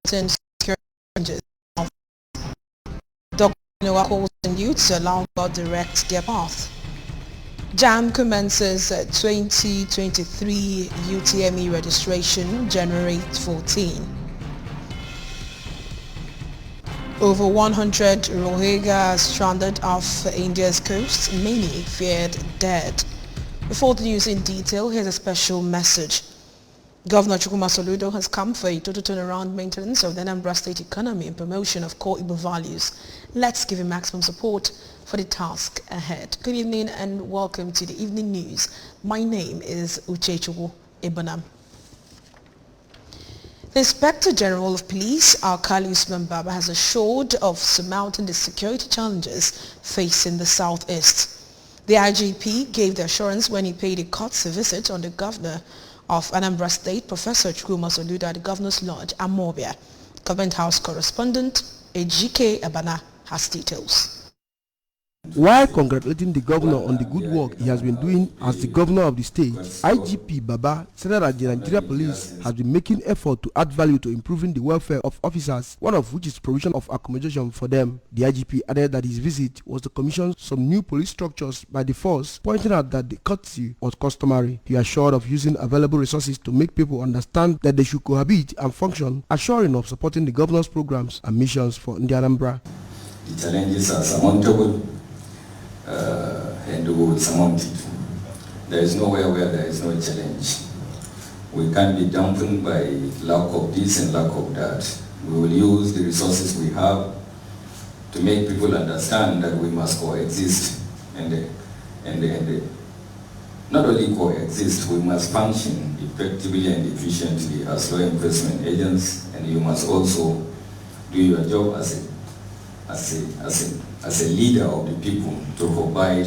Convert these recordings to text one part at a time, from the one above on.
security challenges. Dr. Noah calls on youths to allow God direct their path. JAMB commences 2023 UTME registration January 14. Over 100 Rohingya stranded off India's coast, many feared dead. Before the news in detail, here's a special message. Governor Chukwuma Soludo has come for a total turnaround maintenance of the Anambra State economy and promotion of core Igbo values. Let's give him maximum support for the task ahead. Good evening and welcome to the evening news. My name is Uchechukwu Ebonam. The Inspector General of Police, Alkali Usman Baba, has assured of surmounting the security challenges facing the southeast. The IGP gave the assurance when he paid a courtesy visit on the governor of Anambra State, Professor Chukwuma Soludo, at the Governor's Lodge, Amobia. Government House correspondent Ejike Abana has details. While congratulating the governor on the good work he has been doing as the governor of the state, IGP Baba said that the Nigeria Police has been making effort to add value to improving the welfare of officers, one of which is provision of accommodation for them. The IGP added that his visit was to commission some new police structures by the force, pointing out that the courtesy was customary. He assured of using available resources to make people understand that they should cohabit and function, assuring of supporting the governor's programs and missions for Anambra. The challenges are surmountable. And we surmount it. There is nowhere where there is no challenge. We can't be dampened by lack of this and lack of that. We will use the resources we have to make people understand that we must coexist and not only coexist, we must function effectively and efficiently as law enforcement agents, and you must also do your job as a leader of the people to provide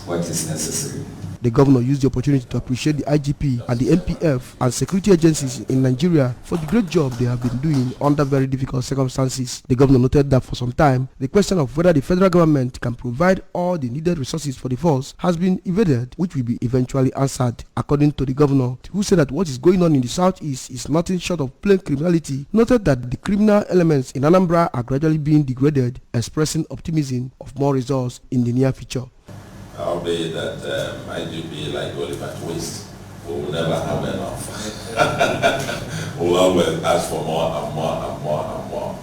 what is necessary. The governor used the opportunity to appreciate the IGP and the NPF and security agencies in Nigeria for the great job they have been doing under very difficult circumstances. The governor noted that for some time, the question of whether the federal government can provide all the needed resources for the force has been evaded, which will be eventually answered. According to the governor, who said that what is going on in the southeast is nothing short of plain criminality, noted that the criminal elements in Anambra are gradually being degraded, expressing optimism of more results in the near future. Albeit that IGP, like Oliver Twist, we will never have enough. We'll always ask for more and more and more and more.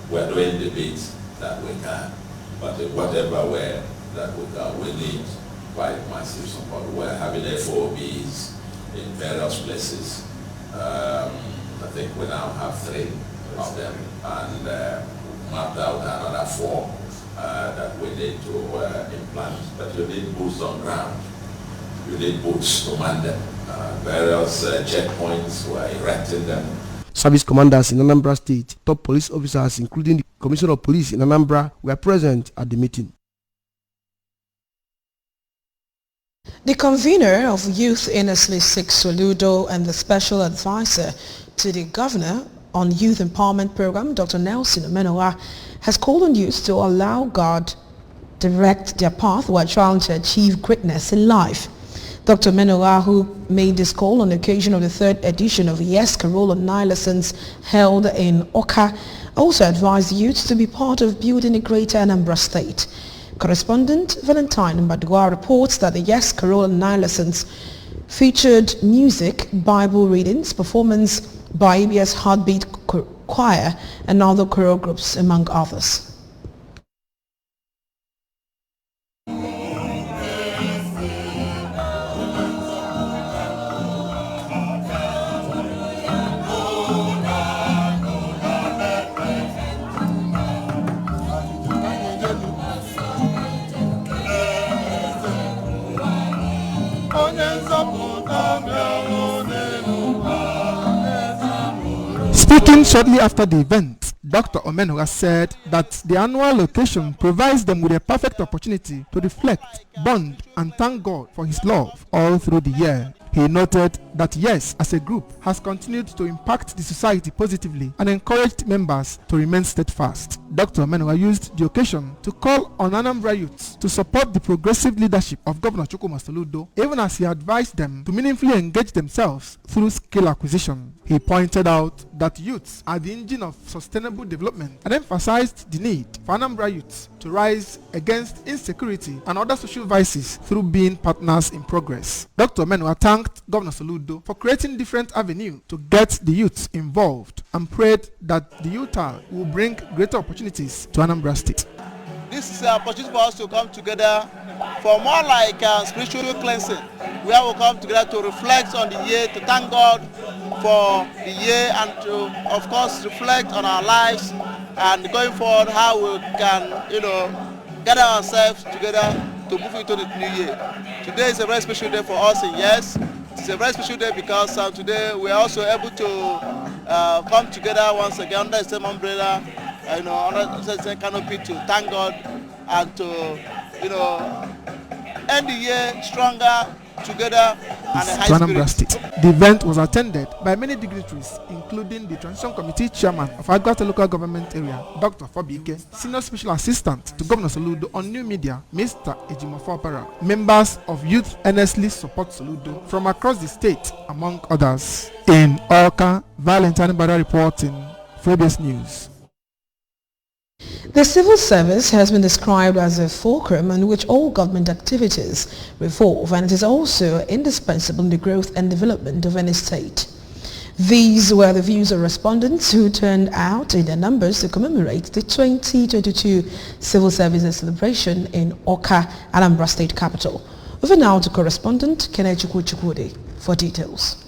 We're doing the bits that we can, but whatever way that we can, we need quite massive support. We're having FOBs in various places. I think we now have 3 of them, and mapped out another 4. That we need to implant, but you need boots on ground. You need boots to man them. Various checkpoints, we're erecting them. Service commanders in Anambra State, top police officers, including the Commissioner of Police in Anambra, were present at the meeting. The convener of Youth Innesli Sik Soludo and the special advisor to the governor on Youth Empowerment Program, Dr. Nelson Omenowa, has called on youth to allow God direct their path while trying to achieve greatness in life. Dr. Omenowa, who made this call on the occasion of the 3rd edition of Yes Carol Online Lessons held in Oka, also advised youth to be part of building a greater Anambra State. Correspondent Valentine Mbadua reports that the Yes Carol Online Lessons featured music, Bible readings, performance by ABS Heartbeat Choir and other choral groups, among others. Speaking shortly after the event, Dr. Omenowa said that the annual occasion provides them with a perfect opportunity to reflect, bond, and thank God for His love all through the year. He noted that Yes, as a group, has continued to impact the society positively and encouraged members to remain steadfast. Dr. Omenowa used the occasion to call on Anambra youths to support the progressive leadership of Governor Chukwuma Soludo, even as he advised them to meaningfully engage themselves through skill acquisition. He pointed out that youths are the engine of sustainable development and emphasized the need for Anambra youths to rise against insecurity and other social vices through being partners in progress. Dr. Omenugha thanked Governor Soludo for creating different avenues to get the youths involved and prayed that the youth will bring greater opportunities to Anambra State. This is an opportunity for us to come together for more like spiritual cleansing, where we'll come together to reflect on the year, to thank God for the year, and to, of course, reflect on our lives and going forward how we can, gather ourselves together to move into the new year. Today is a very special day for us, and yes, it's a very special day because today we are also able to come together once again under the same umbrella, under the same canopy to thank God and to, end the year stronger together and a high spirit. State. The event was attended by many dignitaries, including the Transition Committee Chairman of Agwata Local Government Area, Dr. Fobike, Senior Special Assistant to Governor Soludo on New Media, Mr. Ejimofo Opara, members of Youth Earnestly Support Soludo from across the state, among others. In Awka, Valentine Bada reporting for ABS News. The civil service has been described as a fulcrum on which all government activities revolve, and it is also indispensable in the growth and development of any state. These were the views of respondents who turned out in their numbers to commemorate the 2022 Civil Services celebration in Awka, Anambra State capital. Over now to correspondent Kenechukwu Chukwudi for details.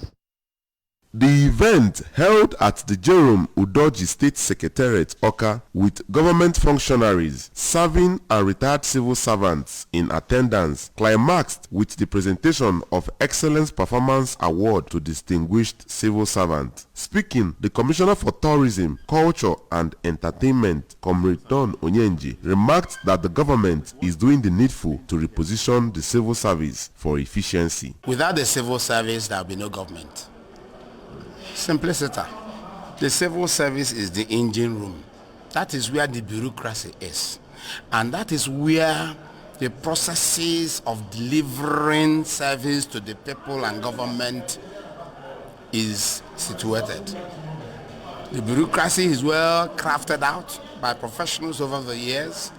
The event held at the Jerome Udoji State Secretariat, Awka, with government functionaries, serving and retired civil servants in attendance, climaxed with the presentation of Excellence Performance Award to distinguished civil servants. Speaking, the Commissioner for Tourism, Culture and Entertainment, Comrade Don Onyenji, remarked that the government is doing the needful to reposition the civil service for efficiency. Without the civil service, there will be no government. Simplicity. The civil service is the engine room. That is where the bureaucracy is. And that is where the processes of delivering service to the people and government is situated. The bureaucracy is well crafted out by professionals over the years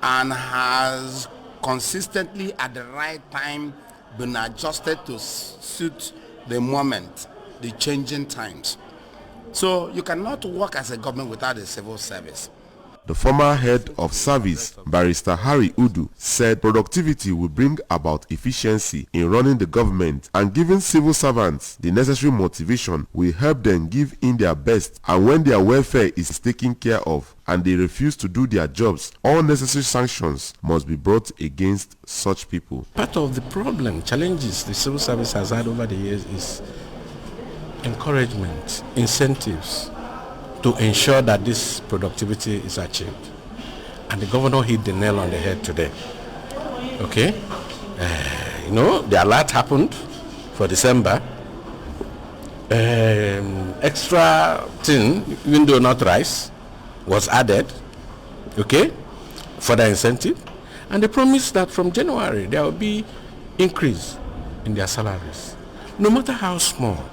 and has consistently at the right time been adjusted to suit the moment, the changing times. So you cannot work as a government without a civil service. The former head of service, Barrister Harry Udu, said productivity will bring about efficiency in running the government, and giving civil servants the necessary motivation will help them give in their best, and when their welfare is taken care of and they refuse to do their jobs, all necessary sanctions must be brought against such people. Part of the problem, challenges the civil service has had over the years is encouragement, incentives to ensure that this productivity is achieved. And the governor hit the nail on the head today. Okay? The alert happened for December. Extra thing, even though not rice, was added, okay, for the incentive. And they promised that from January there will be increase in their salaries, no matter how small.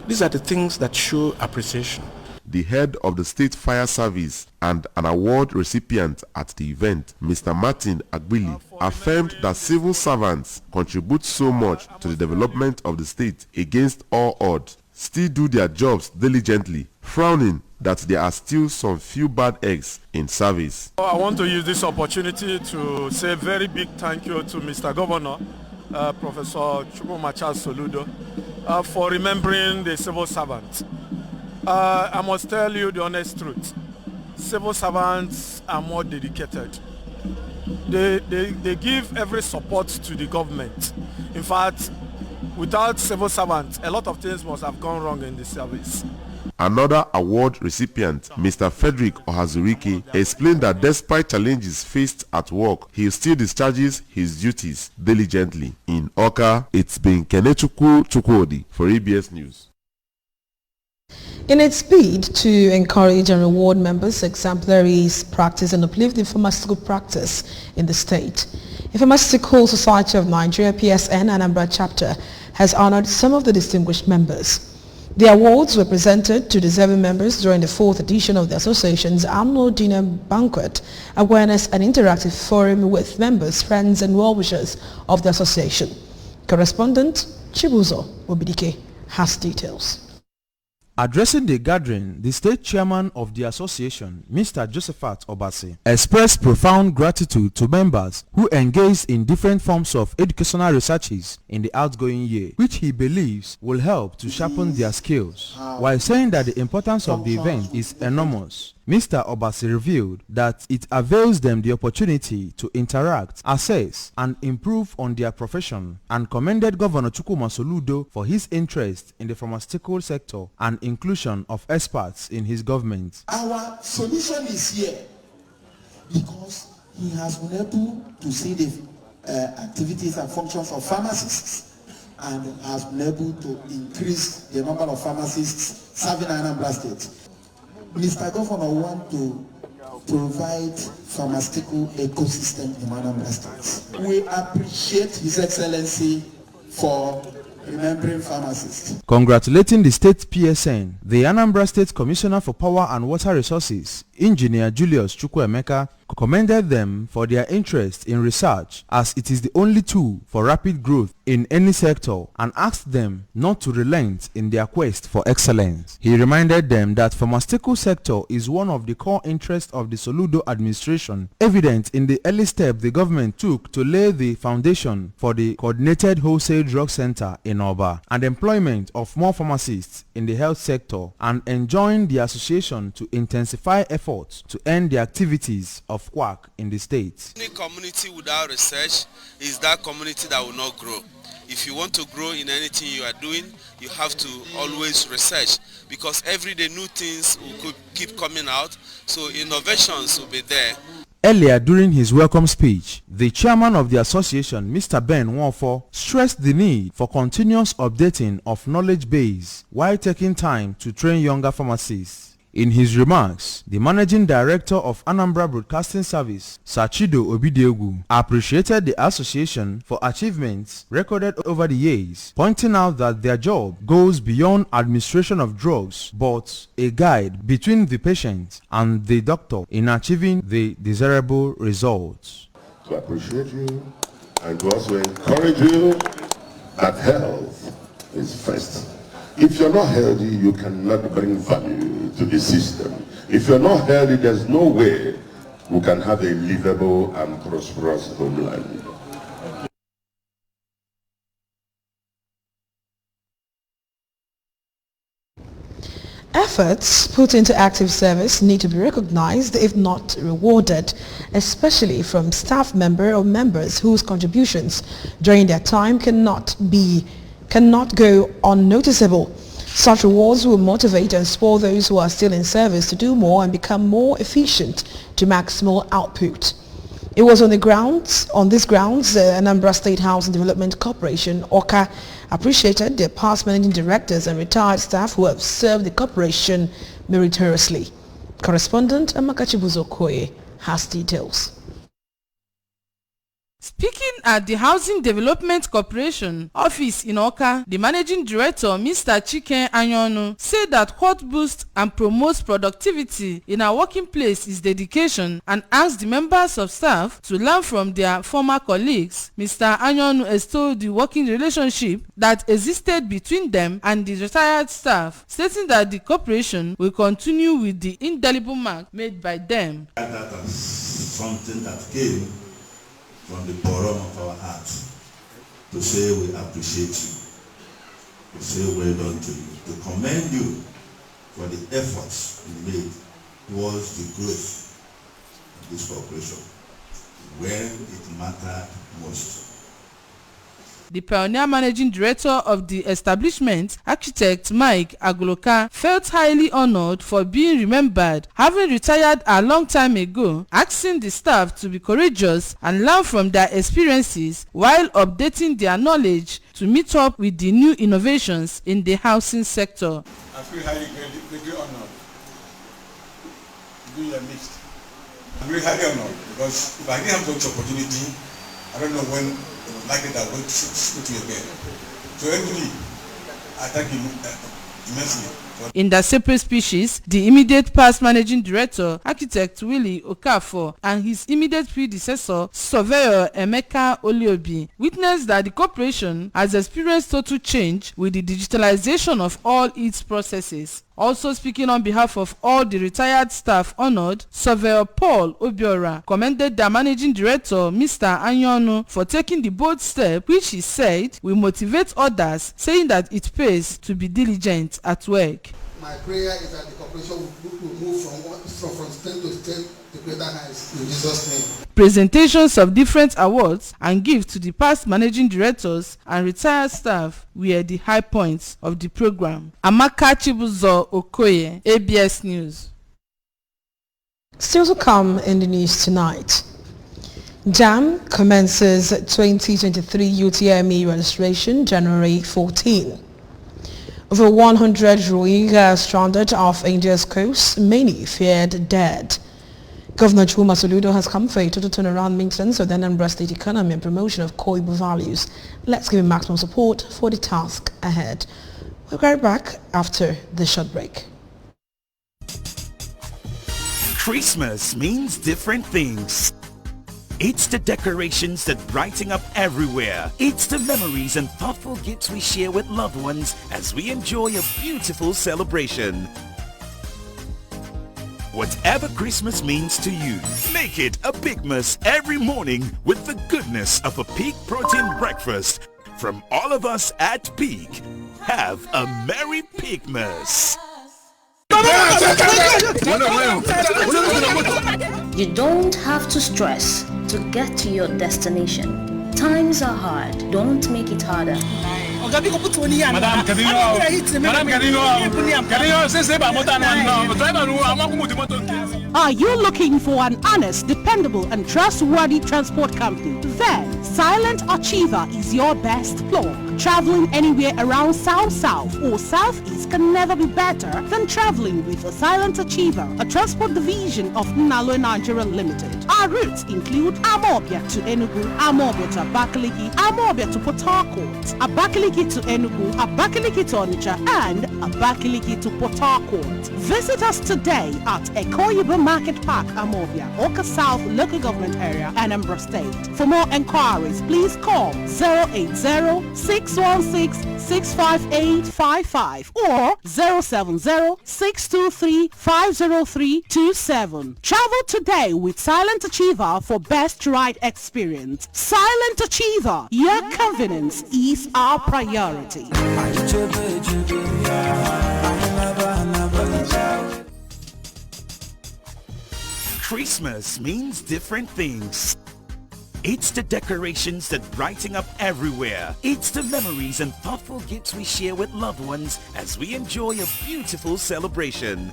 These are the things that show appreciation. The head of the State Fire Service and an award recipient at the event, Mr. Martin Agbili, affirmed that civil servants contribute so much to the development of the state against all odds, still do their jobs diligently, frowning that there are still some few bad eggs in service. I want to use this opportunity to say a very big thank you to Mr. Governor, Professor Chukwumacha Soludo, for remembering the civil servants. I must tell you the honest truth. Civil servants are more dedicated. They give every support to the government. In fact, without civil servants, a lot of things must have gone wrong in the service. Another award recipient, Mr. Frederick Ohazurike, explained that despite challenges faced at work, he still discharges his duties diligently. In Awka, it's been Kenechukwu Chukwudi for ABS News. In its bid to encourage and reward members' exemplary practice and uplift the pharmaceutical practice in the state, the Pharmaceutical Society of Nigeria, PSN, Anambra chapter has honored some of the distinguished members. The awards were presented to deserving members during the 4th edition of the association's annual dinner banquet, awareness and interactive forum with members, friends and well-wishers of the association. Correspondent Chibuzo Obidike has details. Addressing the gathering, the state chairman of the association, Mr. Josephat Obasi, expressed profound gratitude to members who engaged in different forms of educational researches in the outgoing year, which he believes will help to sharpen their skills. While saying that the importance of the event is enormous, Mr. Obasi revealed that it avails them the opportunity to interact, assess, and improve on their profession, and commended Governor Chukwuma Soludo for his interest in the pharmaceutical sector and inclusion of experts in his government. Our solution is here because he has been able to see the activities and functions of pharmacists and has been able to increase the number of pharmacists serving Anambra State. Mr. Governor wants to provide pharmaceutical ecosystem in Anambra State. We appreciate His Excellency for remembering pharmacists. Congratulating the state PSN, the Anambra State Commissioner for Power and Water Resources, Engineer Julius Chukwuemeka, commended them for their interest in research as it is the only tool for rapid growth in any sector, and asked them not to relent in their quest for excellence. He reminded them that pharmaceutical sector is one of the core interests of the Soludo administration, evident in the early step the government took to lay the foundation for the coordinated wholesale drug center in Oba and employment of more pharmacists in the health sector, and enjoined the association to intensify efforts to end the activities of quack in the state. Any community without research is that community that will not grow. If you want to grow in anything you are doing, you have to always research, because every day new things will keep coming out, so innovations will be there. Earlier during his welcome speech, the chairman of the association, Mr. Ben Nwofo, stressed the need for continuous updating of knowledge base while taking time to train younger pharmacists. In his remarks, the managing director of Anambra Broadcasting Service, Sachido Obidiegu, appreciated the association for achievements recorded over the years, pointing out that their job goes beyond administration of drugs, but a guide between the patient and the doctor in achieving the desirable results. To appreciate you and to also encourage you that health is first. If you're not healthy, you cannot bring value to the system. If you're not healthy, there's no way we can have a livable and prosperous homeland. Efforts put into active service need to be recognized, if not rewarded, especially from staff member or members whose contributions during their time cannot go unnoticeable. Such rewards will motivate and spur those who are still in service to do more and become more efficient to maximal output. It was on these grounds, the Anambra State Housing Development Corporation, ORCA, appreciated their past managing directors and retired staff who have served the corporation meritoriously. Correspondent Amaka Chibuzo Koye has details. Speaking at the Housing Development Corporation office in Oka, the managing director, Mr. Chiken Anyonu, said that what boosts and promotes productivity in our working place is dedication, and asked the members of staff to learn from their former colleagues. Mr. Anyonu extolled the working relationship that existed between them and the retired staff, stating that the corporation will continue with the indelible mark made by them. That is something that came from the bottom of our hearts to say we appreciate you, to say well done to you, to commend you for the efforts you made towards the growth of this corporation when it mattered most. The pioneer managing director of the establishment, architect Mike Agoloka, felt highly honored for being remembered, having retired a long time ago, asking the staff to be courageous and learn from their experiences while updating their knowledge to meet up with the new innovations in the housing sector. I feel highly greatly honored to be in your midst. I'm really highly honored because if I didn't have such opportunity, I don't know when it was likely that I would go to again. So anyway, I thank you immensely. In their separate speeches, the immediate past managing director, architect Willie Okafor, and his immediate predecessor, surveyor Emeka Oliobi, witnessed that the corporation has experienced total change with the digitalization of all its processes. Also speaking on behalf of all the retired staff honored, Surveyor Paul Obiora commended the managing director, Mr. Anyonu, for taking the bold step, which he said will motivate others, saying that it pays to be diligent at work. My prayer is that the corporation will move from strength to strength to greater heights in Jesus' name. Presentations of different awards and gifts to the past managing directors and retired staff were the high points of the program. Amaka Chibuzo Okoye, ABS News. Still to come in the news tonight. JAMB commences 2023 UTME registration January 14. Over 100 Rohingya stranded off India's coast, many feared dead. Governor Chuma Soludo has come for a total turnaround maintenance of the Anambra State economy and promotion of Koibu values. Let's give him maximum support for the task ahead. We'll be right back after this short break. Christmas means different things. It's the decorations that brighten up everywhere. It's the memories and thoughtful gifts we share with loved ones as we enjoy a beautiful celebration. Whatever Christmas means to you, make it a Pigmas every morning with the goodness of a Peak Protein breakfast. From all of us at Peak, have a Merry Pigmas. You don't have to stress to get to your destination. Times are hard. Don't make it harder. Are you looking for an honest, dependable and trustworthy transport company? Then Silent Achiever is your best plug. Traveling anywhere around South or Southeast can never be better than traveling with a Silent Achiever, a transport division of Nalo Nigeria Limited. Our routes include Amobia to Enugu, Amobia to Abakaliki, Amobia to Port Harcourt, Abakaliki to Enugu, Abakaliki to Onitsha, and Abakaliki to Port Harcourt. Visit us today at Ekoyiba Market Park, Amobia, Oka South Local Government Area, Anambra State. For more enquiries, please call 080-616-65855 or 070-623-50327. Travel today with Silent Achiever for best ride experience. Silent Achiever, your convenience is our priority. Christmas means different things. It's the decorations that brighten up everywhere. It's the memories and thoughtful gifts we share with loved ones as we enjoy a beautiful celebration.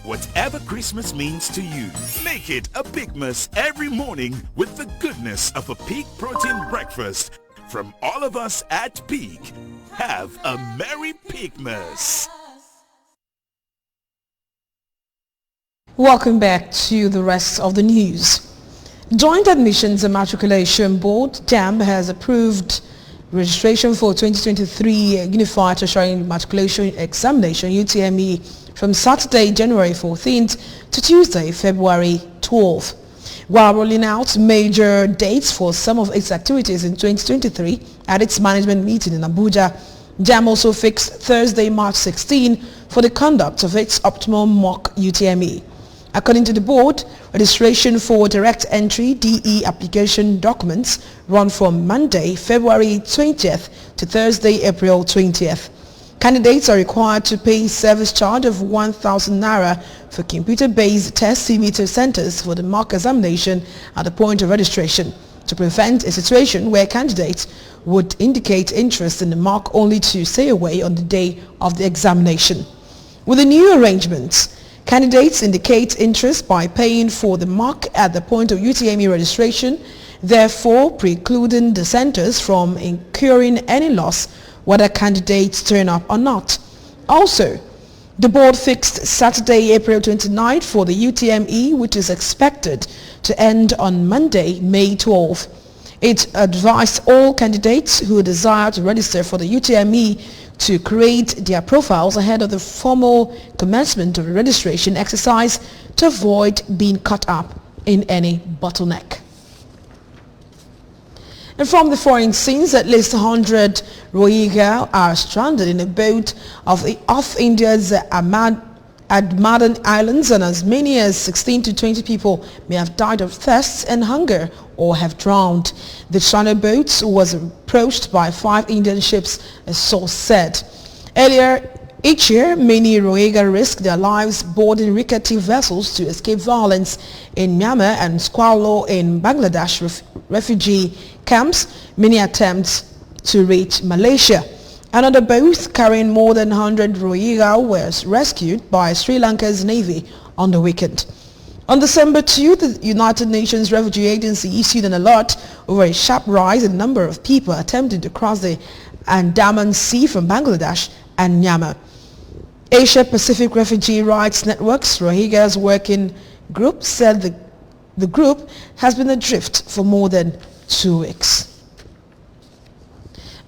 Whatever Christmas means to you, make it a Pigmas every morning with the goodness of a Peak Protein breakfast. From all of us at Peak, have a Merry Pigmas. Welcome back to the rest of the news. Joint Admissions and Matriculation Board, JAMB, has approved registration for 2023 Unified Tertiary Matriculation Examination, UTME, from Saturday, January 14th to Tuesday, February 12th. While rolling out major dates for some of its activities in 2023 at its management meeting in Abuja, JAMB also fixed Thursday, March 16 for the conduct of its optimum mock UTME. According to the board, registration for direct entry DE application documents run from Monday, February 20th to Thursday, April 20th. Candidates are required to pay service charge of 1,000 naira for computer-based test CMETR centers for the mock examination at the point of registration, to prevent a situation where candidates would indicate interest in the mock only to stay away on the day of the examination. With the new arrangements, candidates indicate interest by paying for the mock at the point of UTME registration, therefore precluding the centers from incurring any loss whether candidates turn up or not. Also, the board fixed Saturday, April 29th for the UTME, which is expected to end on Monday, May 12th. It advised all candidates who desire to register for the UTME to create their profiles ahead of the formal commencement of the registration exercise to avoid being caught up in any bottleneck. And from the foreign scenes, at least 100 Rohingya are stranded in a boat off India's Admadan Islands, and as many as 16 to 20 people may have died of thirst and hunger or have drowned. The stranded boat was approached by 5 Indian ships, a source said. Earlier each year, many Rohingya risk their lives boarding rickety vessels to escape violence in Myanmar and squalor in Bangladesh refugee camps. Many attempts to reach Malaysia. Another boat carrying more than 100 Rohingya was rescued by Sri Lanka's Navy on the weekend. On December 2, the United Nations Refugee Agency issued an alert over a sharp rise in the number of people attempting to cross the Andaman Sea from Bangladesh and Myanmar. Asia Pacific Refugee Rights Network's Rohingyas Working Group said the group has been adrift for more than 2 weeks.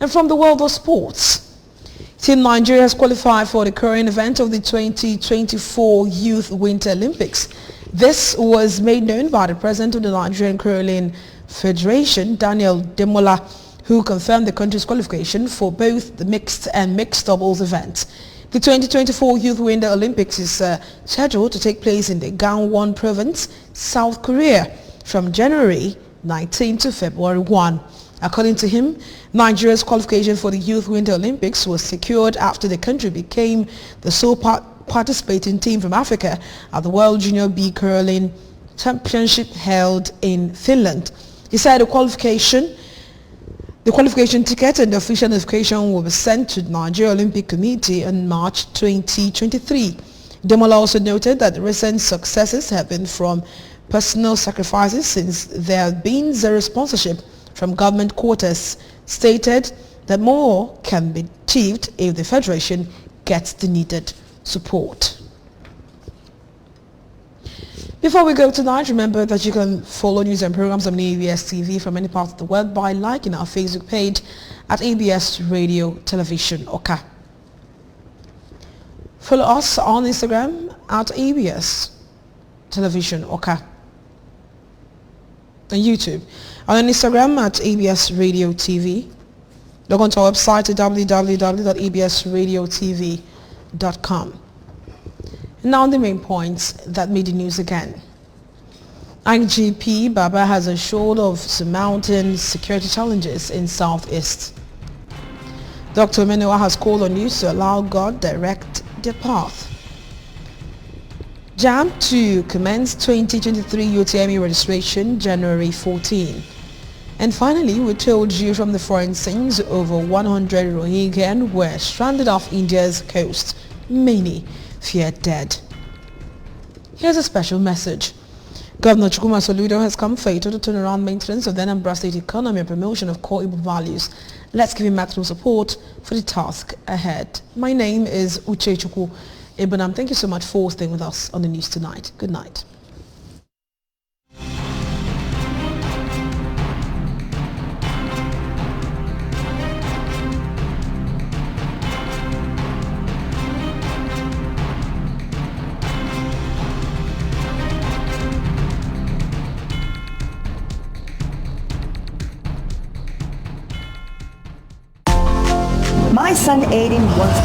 And from the world of sports, Team Nigeria has qualified for the current event of the 2024 Youth Winter Olympics. This was made known by the president of the Nigerian Curling Federation, Daniel Demola, who confirmed the country's qualification for both the mixed and mixed doubles events. The 2024 Youth Winter Olympics is scheduled to take place in the Gangwon province, South Korea, from January 19 to February 1. According to him, Nigeria's qualification for the Youth Winter Olympics was secured after the country became the sole participating team from Africa at the World Junior B Curling Championship held in Finland. He said the qualification ticket and the official notification will be sent to the Nigeria Olympic Committee in March 2023. Demola also noted that the recent successes have been from personal sacrifices since there have been zero sponsorship from government quarters, stated that more can be achieved if the Federation gets the needed support. Before we go tonight, remember that you can follow news and programs on ABS TV from any part of the world by liking our Facebook page at ABS Radio Television Oka. Follow us on Instagram at ABS Television Oka. On YouTube. On Instagram at ABS Radio TV. Log on to our website at www.absradiotv.com. Now the main points that made the news again. IGP Baba has assured of surmounting security challenges in Southeast. Dr. Menua has called on youth to allow God direct their path. JAMB to commence 2023 UTME registration January 14. And finally, we told you from the foreign scenes over 100 Rohingya were stranded off India's coast, many feared dead. Here's a special message. Governor Chukwuma Soludo has come fated to turn around maintenance of the Anambra State economy and promotion of core Igbo values. Let's give him maximum support for the task ahead. My name is Uche Chukwu Ibanam. Thank you so much for staying with us on the news tonight. Good night. My son Aiden wants